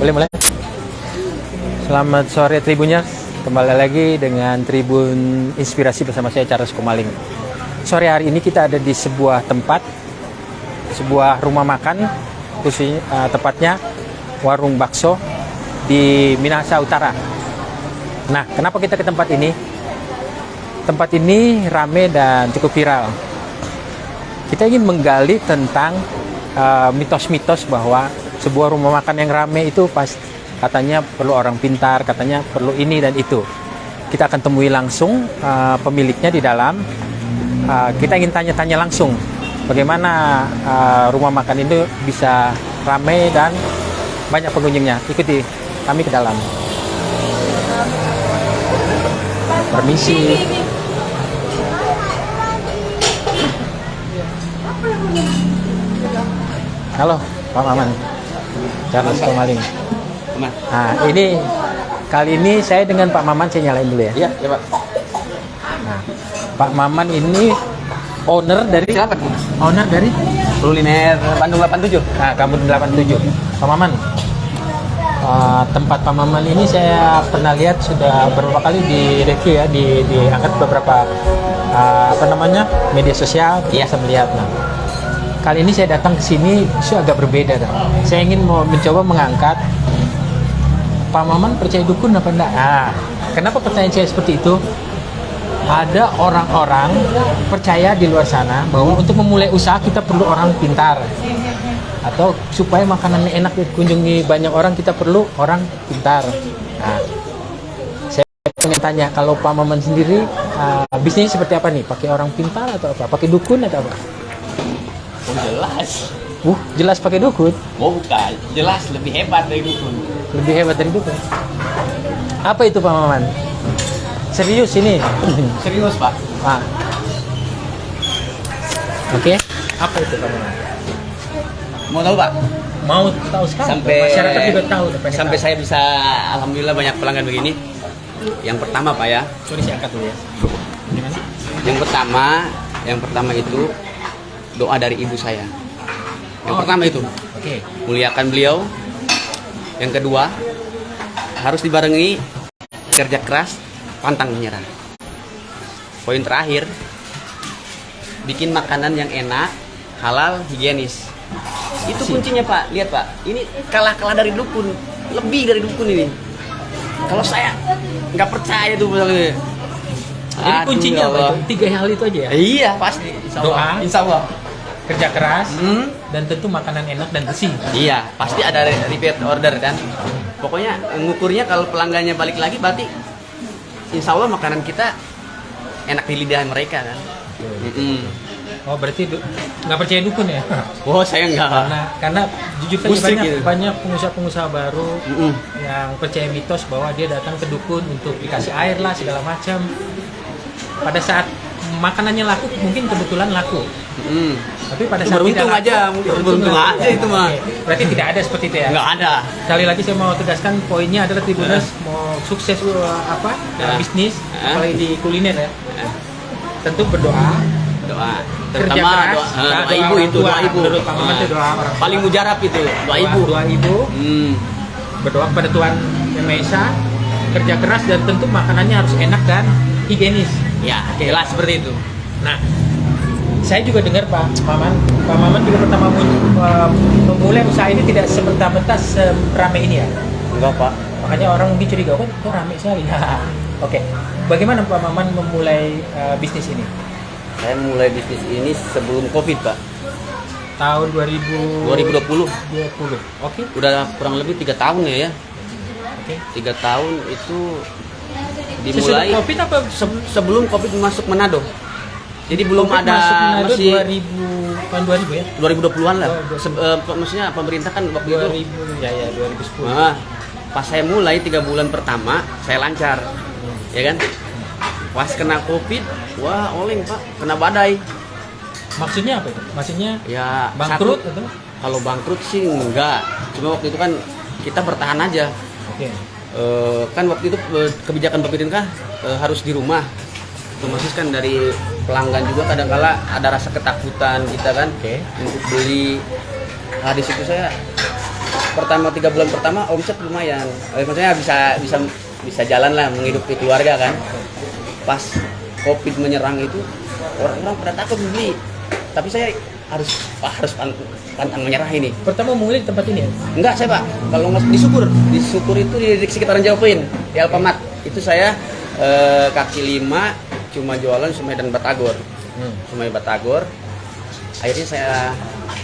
Boleh mulai? Selamat sore Tribuners. Kembali lagi dengan Tribun Inspirasi bersama saya Charles Komaling. Sore hari ini kita ada di sebuah tempat, sebuah rumah makan, khususnya tepatnya warung bakso di Minahasa Utara. Nah, kenapa kita ke tempat ini? Tempat ini rame dan cukup viral. Kita ingin menggali tentang mitos-mitos bahwa sebuah rumah makan yang rame itu katanya perlu orang pintar, katanya perlu ini dan itu. Kita akan temui langsung pemiliknya di dalam. Kita ingin tanya-tanya langsung bagaimana rumah makan itu bisa rame dan banyak pengunjungnya. Ikuti kami ke dalam. Permisi. Halo, Pak Maman. Charles Komaling. Nah, ini kali ini saya dengan Pak Maman, saya nyalain dulu ya. Iya, ya Pak. Nah, Pak Maman ini owner dari Siapa? owner dari Kuliner Bandung 87. Nah, Kampung 87. Pak Maman. Tempat Pak Maman ini saya pernah lihat sudah beberapa kali di review ya, diangkat beberapa media sosial, kita bisa melihat. Nah, kali ini saya datang ke sini isu agak berbeda. Saya ingin mencoba mengangkat Pak Maman percaya dukun apa enggak? Nah, kenapa pertanyaan saya seperti itu? Ada orang-orang percaya di luar sana bahwa untuk memulai usaha kita perlu orang pintar, atau supaya makanannya enak dikunjungi banyak orang kita perlu orang pintar. Nah, saya pengen tanya, kalau Pak Maman sendiri bisnisnya seperti apa nih? Pakai orang pintar atau apa? Pakai dukun atau apa? Oh jelas. Jelas pakai dukun. Oh bukan, jelas lebih hebat dari dukun. Lebih hebat dari dukun. Apa itu Pak Maman? Serius ini? Serius Pak. Oke. Apa itu Pak Maman? Mau tahu Pak? Mau tahu sekali. Sampai Masyarakat juga tahu. Sampai saya bisa, alhamdulillah banyak pelanggan begini. Yang pertama Pak ya. Sorry saya angkat dulu ya. Gimana? Yang pertama itu doa dari ibu saya. Yang pertama itu. Oke. Muliakan beliau. Yang kedua, harus dibarengi kerja keras, pantang menyerah. Poin terakhir, bikin makanan yang enak, halal, higienis. Itu kuncinya Pak. Lihat Pak, ini kalah dari dukun, lebih dari dukun ini. Kalau saya nggak percaya tuh. Jadi kuncinya apa itu? 3 hal itu aja ya? Iya pasti. Doa, Insya Allah. kerja keras, dan tentu makanan enak dan bersih. Iya, pasti ada repeat order kan. Pokoknya ngukurnya kalau pelanggannya balik lagi, berarti insya Allah makanan kita enak di lidah mereka kan. Oh, berarti nggak percaya dukun ya? Oh, saya enggak. Karena jujur saja gitu. banyak pengusaha-pengusaha baru yang percaya mitos bahwa dia datang ke dukun untuk dikasih air lah segala macam. Pada saat makanannya laku, mungkin kebetulan laku. Tapi pada saat beruntung tidak laku, aja, mungkin beruntung aja itu mah. Berarti tidak ada seperti itu ya? Nggak ada. Sekali lagi saya mau tegaskan, poinnya adalah Tribuners mau sukses dalam bisnis, apalagi di kuliner ya. Tentu berdoa, kerja Terutama keras, doa ibu itu, doa ibu. Menurut Pak Maman itu doa orang tua. Paling mujarab itu, doa ibu. Doa ibu, berdoa kepada Tuhan Yang Maha Esa, kerja keras, dan tentu makanannya harus enak dan higienis. Ya, jelas seperti itu. Nah, saya juga dengar Pak Maman juga pertama memulai usaha ini tidak semerta-merta seramai ini ya? Enggak Pak. Makanya orang mungkin curiga, kok ramai sekali. Oke, bagaimana Pak Maman memulai bisnis ini? Saya mulai bisnis ini sebelum COVID Pak. Tahun 2020. Oke. Udah kurang lebih 3 tahun ya. Oke. 3 tahun itu Sesudah dimulai COVID apa? sebelum COVID masuk Manado. Jadi belum COVID ada masuk Manado masih 2000 ya? 2020-an lah. Oh, Maksudnya pemerintah kan waktu itu 2000 ya 2010. Nah, pas saya mulai 3 bulan pertama saya lancar. Ya kan? Pas kena COVID, wah oleng Pak, kena badai. Maksudnya apa itu? Maksudnya Ya bangkrut satu, atau? kalau bangkrut sih enggak. Cuma waktu itu kan kita bertahan aja. Oke. Kan waktu itu kebijakan pemerintah harus di rumah. Otomatis kan dari pelanggan juga kadang-kala ada rasa ketakutan kita kan untuk beli. Nah di situ saya pertama 3 bulan pertama omset lumayan. Maksudnya bisa jalan lah menghidupi keluarga kan. Pas Covid menyerang itu orang-orang pada takut beli. Tapi saya harus pantang menyerah ini. Pertama mulai di tempat ini ya? Enggak saya Pak, kalau di Syukur itu di sekitaran Jawa Point, di Alfamart. Itu saya kaki 5 cuma jualan Sumai dan Batagor. Sumai Batagor. Akhirnya saya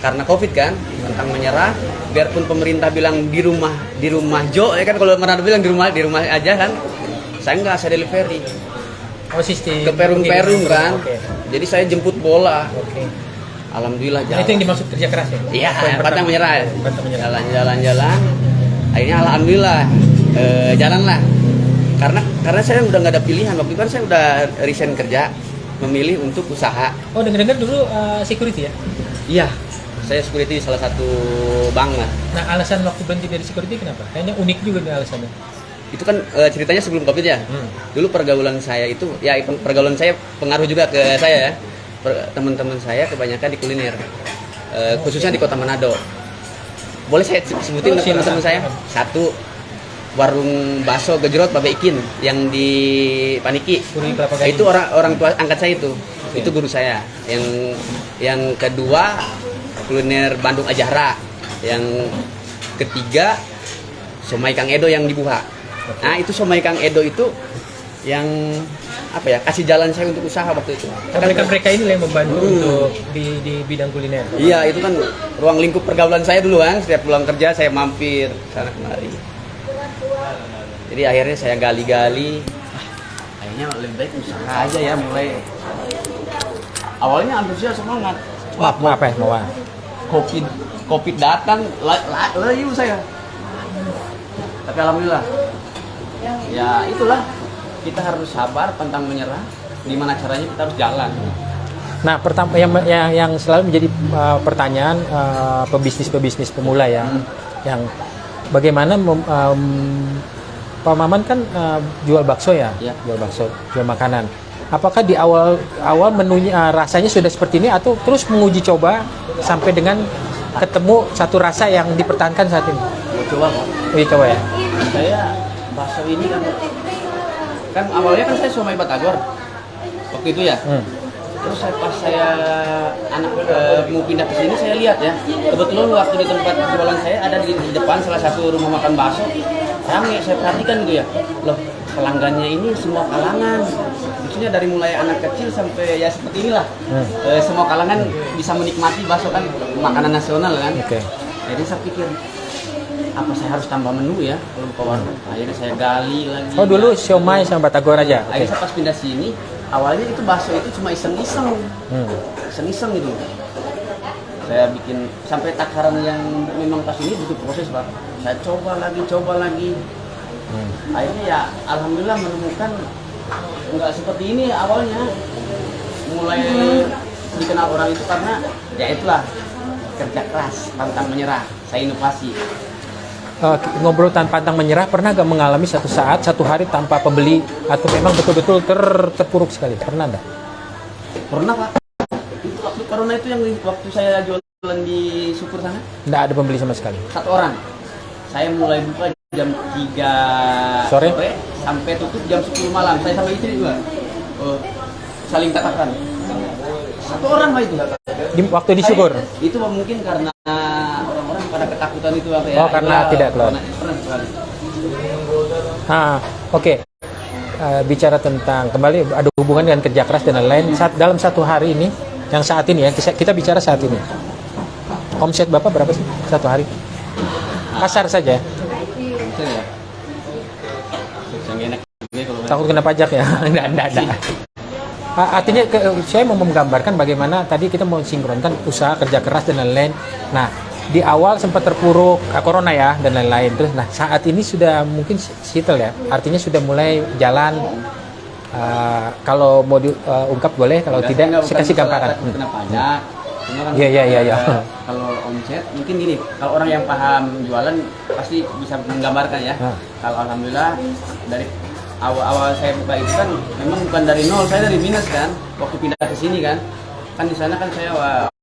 karena Covid kan, pantang menyerah. Biarpun pemerintah bilang di rumah Jo, ya kan kalau Manado bilang di rumah aja kan. Saya enggak, saya delivery. Oh, sistem Ke Perum-Perum kan. Okay. Jadi saya jemput bola. Oke. Alhamdulillah Nah, jalan. itu yang dimaksud kerja keras ya? Iya, pantang pertama. menyerah. Pantang menyerah. Jalan. Akhirnya alhamdulillah jalan lah. Karena saya udah nggak ada pilihan. Waktu itu kan saya udah resign kerja, memilih untuk usaha. Oh, dengar-dengar dulu security ya? Iya, saya security di salah satu bank lah. Nah, alasan waktu berhenti dari security kenapa? Kayaknya unik juga nih alasannya. Itu kan ceritanya sebelum Covid ya. Dulu pergaulan saya itu, ya pergaulan saya pengaruh juga ke saya ya. Teman-teman saya kebanyakan di kuliner, khususnya di Kota Manado. Boleh saya sebutin teman-teman saya? Satu, warung bakso gejrot Babe Ikin yang di Paniki. Itu orang tua angkat saya itu. Okay. Itu guru saya. Yang kedua, kuliner Bandung Ajahra. Yang ketiga, somai Kang Edo yang di Buha. Okay. Nah, itu somai Kang Edo itu yang kasih jalan saya untuk usaha waktu itu. Mereka ini yang membantu untuk di bidang kuliner. Iya, itu kan ruang lingkup pergaulan saya dulu kan. Setiap pulang kerja saya mampir sana kemari. Jadi akhirnya saya gali-gali. Kayaknya lebih baik usaha aja ya mulai. Awalnya antusias semangat. Maaf ya, Covid datang, lagi saya. Tapi alhamdulillah. Ya itulah. Kita harus sabar, pantang menyerah. Gimana caranya kita harus jalan. Nah, pertama yang selalu menjadi pertanyaan pebisnis pemula ya, yang bagaimana Pak Maman kan jual bakso ya, jual bakso, jual makanan. Apakah di awal menunya rasanya sudah seperti ini atau terus menguji coba sampai dengan ketemu satu rasa yang dipertahankan saat ini? Mau coba Pak? Uji coba ya. Saya bakso ini kan awalnya kan saya somai Batagor waktu itu ya. Terus pas saya mau pindah ke sini saya lihat ya, kebetulan waktu di tempat jualan saya ada di depan salah satu rumah makan bakso. Ramai, saya perhatikan gitu ya, loh pelanggannya ini semua kalangan, maksudnya dari mulai anak kecil sampai ya seperti inilah. Semua kalangan bisa menikmati bakso kan, makanan nasional kan. Oke. Jadi saya pikir apa saya harus tambah menu ya kalau ke warung. Akhirnya saya gali lagi. Oh, dulu siomay sama Batagor aja. Akhirnya saya pas pindah sini, awalnya itu bakso itu cuma iseng-iseng gitu. Saya bikin sampai takaran yang memang pas ini butuh proses Pak. Saya coba lagi. Akhirnya ya alhamdulillah menemukan nggak seperti ini awalnya. Mulai dikenal orang itu karena ya itulah kerja keras, pantang menyerah. Saya inovasi. Ngobrol tanpa pantang menyerah, pernah gak mengalami satu hari tanpa pembeli atau memang betul-betul terpuruk sekali? Pernah nggak? Pernah Pak. Itu waktu corona itu yang waktu saya jualan di Syukur sana. Nggak ada pembeli sama sekali? Satu orang. Saya mulai buka jam 3 sore sampai tutup jam 10 malam. Saya sama istri juga saling katakan. Satu orang Pak itu. Waktu di Syukur? Itu mungkin karena orang-orang pada ketakutan itu apa ya. Oh, karena tidak keluar. Oke. Bicara tentang kembali ada hubungan dengan kerja keras dan lain-lain. Dalam satu hari ini, yang saat ini ya, kita bicara saat ini. Omset Bapak berapa sih satu hari? Kasar saja. Takut kena pajak ya? Enggak. Artinya saya mau menggambarkan bagaimana tadi kita mau sinkronkan usaha kerja keras dan lain-lain. Nah, di awal sempat terpuruk corona ya dan lain-lain. Terus, nah saat ini sudah mungkin settle ya. Artinya sudah mulai jalan. Kalau mau diungkap boleh, kalau tidak saya kasih gambaran. Kena pajak. Iya. Kalau omset mungkin gini, kalau orang yang paham jualan pasti bisa menggambarkan ya. Kalau alhamdulillah dari awal saya buka itu kan memang bukan dari nol, saya dari minus kan. Waktu pindah ke sini kan di sana kan saya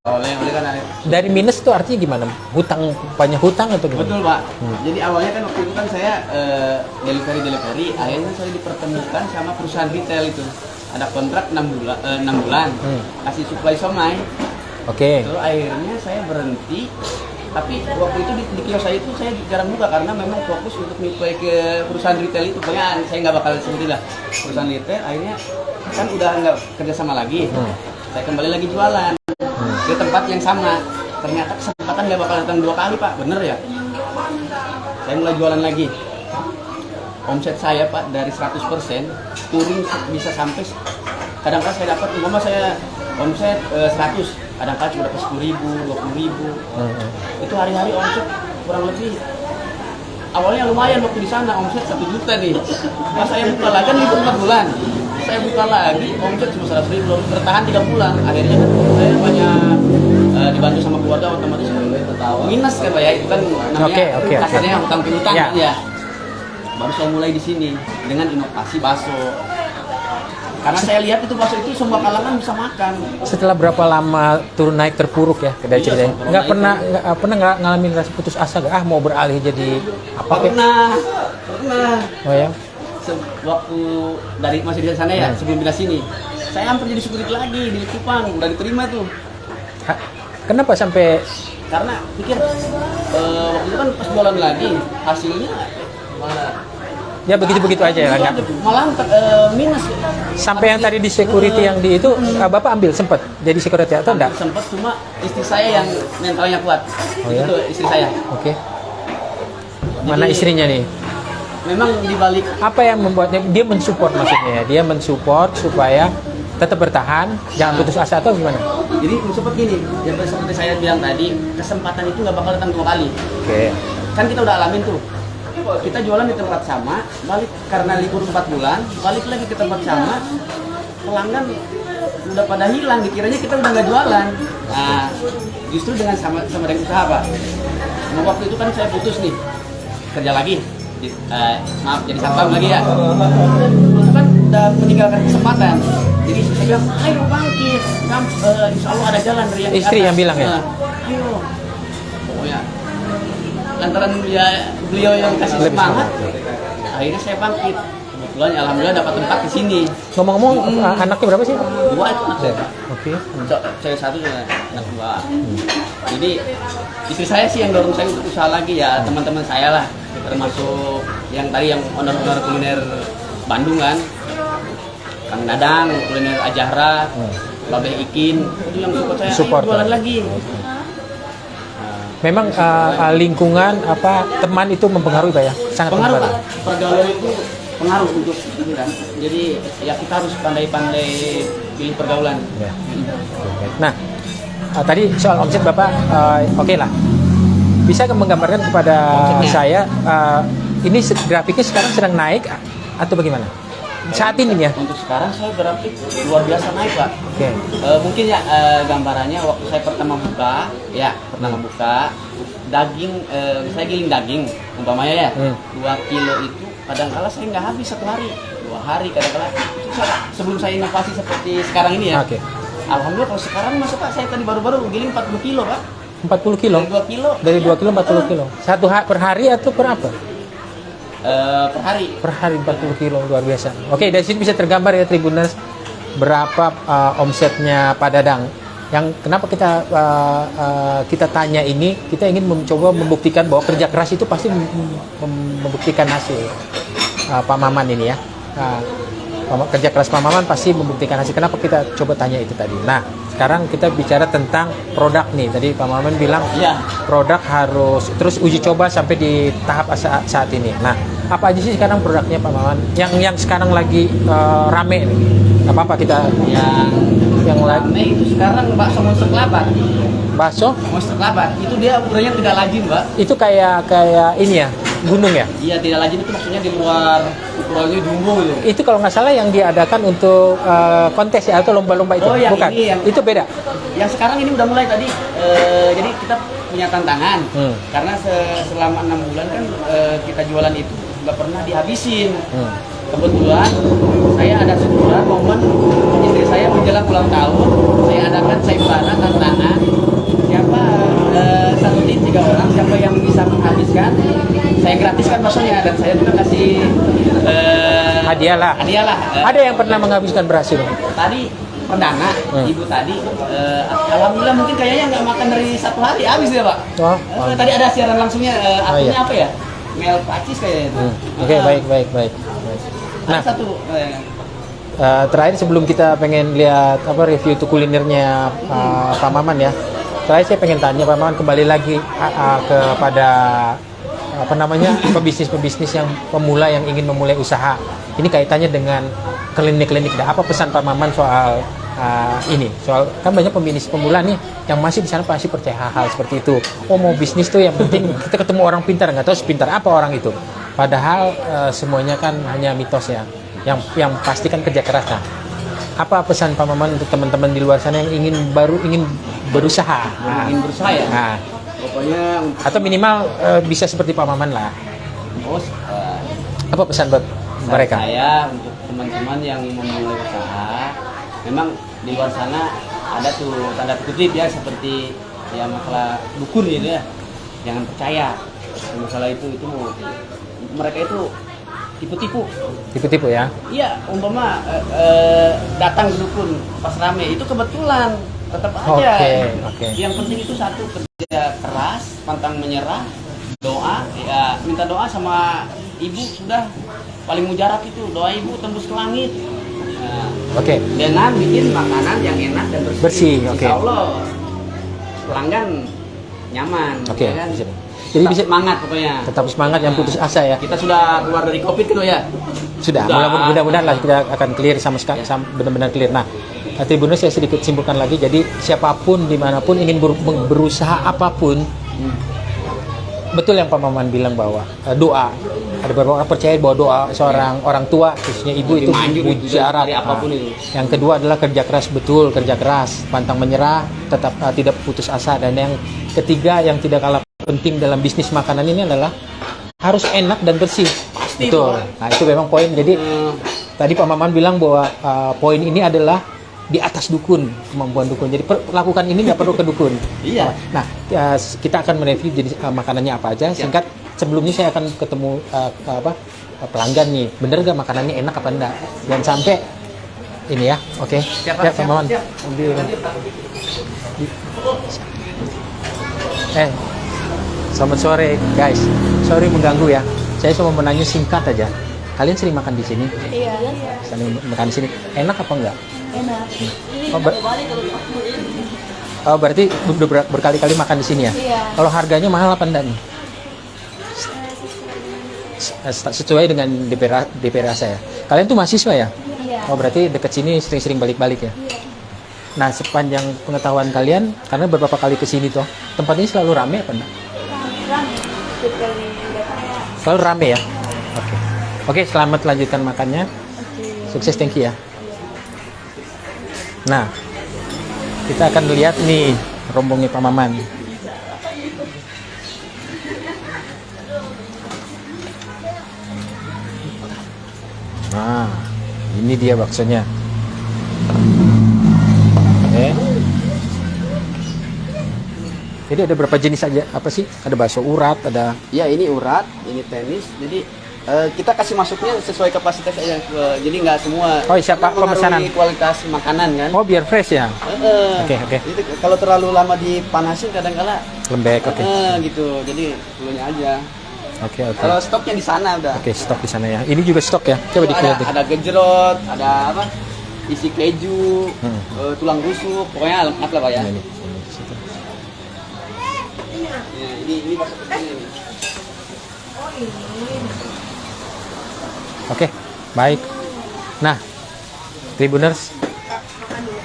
Oleh kan ada. Dari minus itu artinya gimana? Hutang, banyak hutang atau gimana? Betul Pak. Jadi awalnya kan waktu itu kan saya delivery, akhirnya saya dipertemukan sama perusahaan retail itu. Ada kontrak 6 bulan, kasih supply somai. Oke. Terus akhirnya saya berhenti. Tapi waktu itu di kios saya itu saya jarang buka karena memang fokus untuk nyuplai ke perusahaan retail itu. Pokoknya saya nggak bakal sebutin lah perusahaan retail. Akhirnya kan udah nggak kerjasama lagi. Saya kembali lagi jualan ke tempat yang sama. Ternyata kesempatan nggak bakal datang 2 kali Pak, bener ya? Saya mulai jualan lagi. Omset saya Pak dari 100% turun bisa sampai kadang-kadang saya dapat umpama saya omset 100, kadang-kadang cuma dapat 10.000, 20.000. Itu hari-hari omset kurang lebih awalnya lumayan waktu di sana omset 1 juta nih. Pas saya buka lagi kan itu 4 bulan. Saya buka lagi omset cuma 100.000, bertahan 3 bulan. Akhirnya kan saya banyak dibantu sama keluarga, otomatis minus kan Pak ya, itu kan namanya kasarnya hutang piutang kan ya. Baru saya mulai di sini dengan inovasi bakso. Karena saya lihat itu bakso itu semua kalangan bisa makan. Setelah berapa lama turun naik terpuruk ya dari ceritanya? Nggak pernah ngalamin rasa putus asa gak? Mau beralih jadi apa? Pernah. Oh ya? Waktu masih di sana ya, sebelum pindah sini, saya hampir jadi security lagi di Kupang, udah diterima tuh. Kenapa sampai? Karena pikir waktu itu kan pas jualan lagi hasilnya malah Ya begitu-begitu aja ya kan? Malah minus. Sampai yang tadi di security yang di itu Bapak ambil sempat jadi security atau enggak? Sempat, cuma istri saya yang mentalnya kuat. Oh ya? Itu istri saya. Oke. Mana istrinya nih? Memang dibalik Apa yang membuatnya dia mensupport maksudnya? Dia mensupport supaya tetap bertahan, jangan putus asa atau gimana? Jadi mensupport gini, yang seperti saya bilang tadi, kesempatan itu nggak bakal datang 2 kali. Oke. Kan kita udah alamin tuh. Kita jualan di tempat sama, balik karena libur 4 bulan, balik lagi ke tempat sama, pelanggan udah pada hilang, dikiranya kita udah nggak jualan. Nah, justru dengan sama dengan usaha Pak. Nah, waktu itu kan saya putus nih, kerja lagi, maaf jadi satpam lagi ya. Itu kan udah meninggalkan kesempatan. Jadi saya bilang, ayo bangkit, insya Allah ada jalan dari yang Istri yang bilang ya? Ayo, pokoknya lantaran beliau yang kasih semangat, akhirnya saya bangkit. Kebetulan alhamdulillah dapat tempat di sini. Ngomong-ngomong, anaknya berapa sih? 2 itu anak saya. Oke. Saya 1 juga anak 2. Jadi istri saya sih yang dorong saya untuk usaha lagi ya, teman-teman saya lah, termasuk yang tadi yang owner-owner kuliner Bandung kan, Kang Dadang, kuliner Ajahra, Babeh Ikin, itu yang support saya, jualan lagi. Memang lingkungan teman itu mempengaruhi Pak ya? Sangat pengaruh Pak. mempengaruhi. Pergaulan itu pengaruh untuk kita. Jadi ya kita harus pandai-pandai pilih pergaulan. Ya. Nah, tadi soal omset Bapak oke lah. Bisa menggambarkan kepada Omsetnya. saya ini grafiknya sekarang sedang naik atau bagaimana? Saat ini ya? Untuk sekarang saya grafik luar biasa naik Pak. Oke. Mungkin ya gambarannya waktu saya pertama buka daging, saya giling daging umpamanya ya 2 kilo itu kadang-kala saya nggak habis 1 hari, 2 hari kadang-kala itu sebelum saya inovasi seperti sekarang ini ya. Oke. Alhamdulillah kalau sekarang masa Pak saya tadi baru-baru giling 40 kilo Pak. 40 kilo? Dari 2 kilo. Dari 2 kilo 40 kilo. Per hari atau per apa? Per hari. Per hari 40 kilo, luar biasa. Oke, dari sini bisa tergambar ya Tribuners berapa omsetnya Pak Dadang. Yang kenapa kita tanya ini, kita ingin mencoba membuktikan bahwa kerja keras itu pasti membuktikan hasil. Pak Maman ini ya. Kerja keras Pak Maman pasti membuktikan hasil. Kenapa kita coba tanya itu tadi? Nah, sekarang kita bicara tentang produk nih. Tadi Pak Maman bilang produk harus terus uji coba sampai di tahap saat ini. Nah, apa aja sih sekarang produknya Pak Maman? Yang sekarang lagi rame nih. Gak apa-apa kita yang rame itu sekarang bakso monster kelapa. Bakso? Monster kelapa. Itu dia ukurannya tidak lazim, Mbak. Itu kayak ini ya, gunung ya? Iya, tidak lazim itu maksudnya di luar ukurannya jumbo gitu. Itu kalau nggak salah yang diadakan untuk kontes ya atau lomba-lomba itu? Oh, yang bukan? Ini, itu beda? Yang sekarang ini udah mulai tadi. Jadi kita punya tantangan. Karena selama 6 bulan kan kita jualan itu nggak pernah dihabisin. kebetulan saya ada syukuran momen istri saya menjelang ulang tahun, saya adakan sayembara tantangan siapa 1 tim 3 orang, siapa yang bisa menghabiskan saya gratiskan baksonya, dan saya juga kasih Hadiah lah. Ada yang pernah menghabiskan berhasil? tadi perdana ibu tadi alhamdulillah mungkin kayaknya nggak makan dari 1 hari habis ya Pak. Oh, Tadi ada siaran langsungnya akunnya iya. apa ya, Mel Pacis kayaknya itu. Oke, baik. Nah, Nah, satu terakhir sebelum kita pengen lihat apa review itu kulinernya Pak Maman ya. Terakhir saya pengen tanya Pak Maman kembali lagi kepada apa namanya pebisnis yang pemula yang ingin memulai usaha. Ini kaitannya dengan klinik-klinik. Apa pesan Pak Maman soal ini? Soal kan banyak pebisnis pemula nih yang masih di sana pasti percaya hal-hal seperti itu. Oh mau bisnis tuh yang penting kita ketemu orang pintar, nggak tahu sepintar apa orang itu. Padahal semuanya kan hanya mitos ya. Yang pasti kan kerja keras. Nah, apa pesan Pak Maman untuk teman-teman di luar sana yang ingin berusaha? ingin berusaha ya. Nah, Pokoknya atau minimal bisa seperti Pak Maman lah. Apa pesan buat mereka? Saya untuk teman-teman yang memulai usaha, memang di luar sana ada tuh tanda kutip ya seperti ya masalah dukun gitu ya. Jangan percaya masalah itu mereka itu tipu-tipu ya. Iya, umpama datang ke dukun pas rame itu kebetulan tetap aja. Oke. Yang penting itu satu, kerja keras, pantang menyerah, doa, ya minta doa sama ibu sudah paling mujarab itu, doa ibu tembus ke langit. Nah, dengan bikin makanan yang enak dan bersih. Oke. Insya Allah pelanggan nyaman. Oke. Ya kan? Jadi Tetap bisa semangat pokoknya. tetap semangat, yang putus asa ya. Kita sudah keluar dari COVID kan ya? Sudah. Mudah-mudahan lah kita akan clear sama benar-benar clear. Nah, Tribuners saya sedikit simpulkan lagi. Jadi siapapun dimanapun ingin berusaha apapun, betul yang Pak Maman bilang bahwa doa. Ada beberapa orang percaya bahwa doa seorang orang tua, khususnya ibu itu mujarab. Apapun itu. Yang kedua adalah kerja keras, betul kerja keras, pantang menyerah, tetap tidak putus asa. Dan yang ketiga yang tidak kalah penting dalam bisnis makanan ini adalah harus enak dan bersih. Pasti betul. Nah itu memang poin. Jadi tadi Pak Maman bilang bahwa poin ini adalah di atas dukun, kemampuan dukun. Jadi lakukan ini nggak perlu ke dukun. Iya. Nah kita akan mereview jenis makanannya apa aja. Singkat sebelumnya saya akan ketemu pelanggan nih. Bener nggak makanannya enak apa enggak? Jangan sampai ini ya. Oke. Siap, Pak Maman. Selamat sore guys. Sorry mengganggu ya. Saya cuma mau nanya singkat aja. Kalian sering makan di sini? Iya. Sering makan di sini. Enak apa enggak? Enak. Berarti berkali-kali makan di sini ya? Iya. Kalau harganya mahal apa enggak nih? Sesuai dengan DP rasa ya. Kalian tuh mahasiswa ya? Iya. Oh berarti dekat sini sering-sering balik-balik ya? Iya. Nah sepanjang pengetahuan kalian, karena beberapa kali kesini tuh, tempat ini selalu rame apa enggak? Rame. Sekali datangnya. Selalu rame ya? Oke, selamat lanjutkan makannya. Sukses, thank you ya. Nah, kita akan lihat nih rombongnya Pak Maman. Nah, ini dia baksonya. Oke. Jadi ada berapa jenis aja? Apa sih? Ada bakso urat, ada. Ya ini urat, ini tenis. Jadi kita kasih masuknya sesuai kapasitas aja. Jadi nggak semua. Oh, siapa pemesanan? Kualitas makanan kan. Oh, biar fresh ya. Oke. Itu kalau terlalu lama dipanasin kadang-kala Lembek, oke. gitu. Jadi dulunya aja. Oke. Kalau stoknya di sana udah. Oke, stok di sana ya. Ini juga stok ya. Coba dilihat. Ada gejrot, ada apa? Isi keju, tulang rusuk, pokoknya lengkap lah Pak ya. Ini. Ini masuk ke sini. Oke, baik. Nah, Tribuners,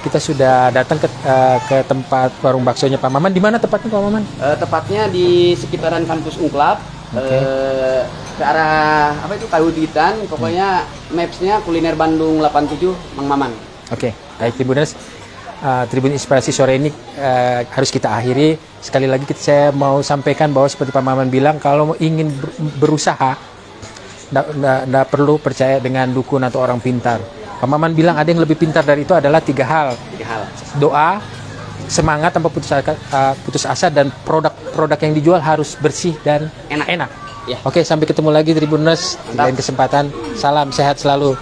kita sudah datang ke tempat warung baksonya Pak Maman. Di mana tepatnya Pak Maman? Tepatnya di sekitaran kampus Unklab. Ke arah apa itu Kahuditan, pokoknya mapsnya kuliner Bandung 87 Mang Maman. Oke, baik Tribuners. Tribun Inspirasi sore ini harus kita akhiri. Sekali lagi saya mau sampaikan bahwa seperti Pak Maman bilang, kalau ingin berusaha Nggak perlu percaya dengan dukun atau orang pintar. Pak Maman bilang ada yang lebih pintar dari itu adalah 3 hal. 3 hal. Doa, semangat tanpa putus asa, dan produk yang dijual harus bersih dan Enak. enak. Ya. Oke, sampai ketemu lagi Tribuners di Mantap. lain kesempatan. Salam sehat selalu.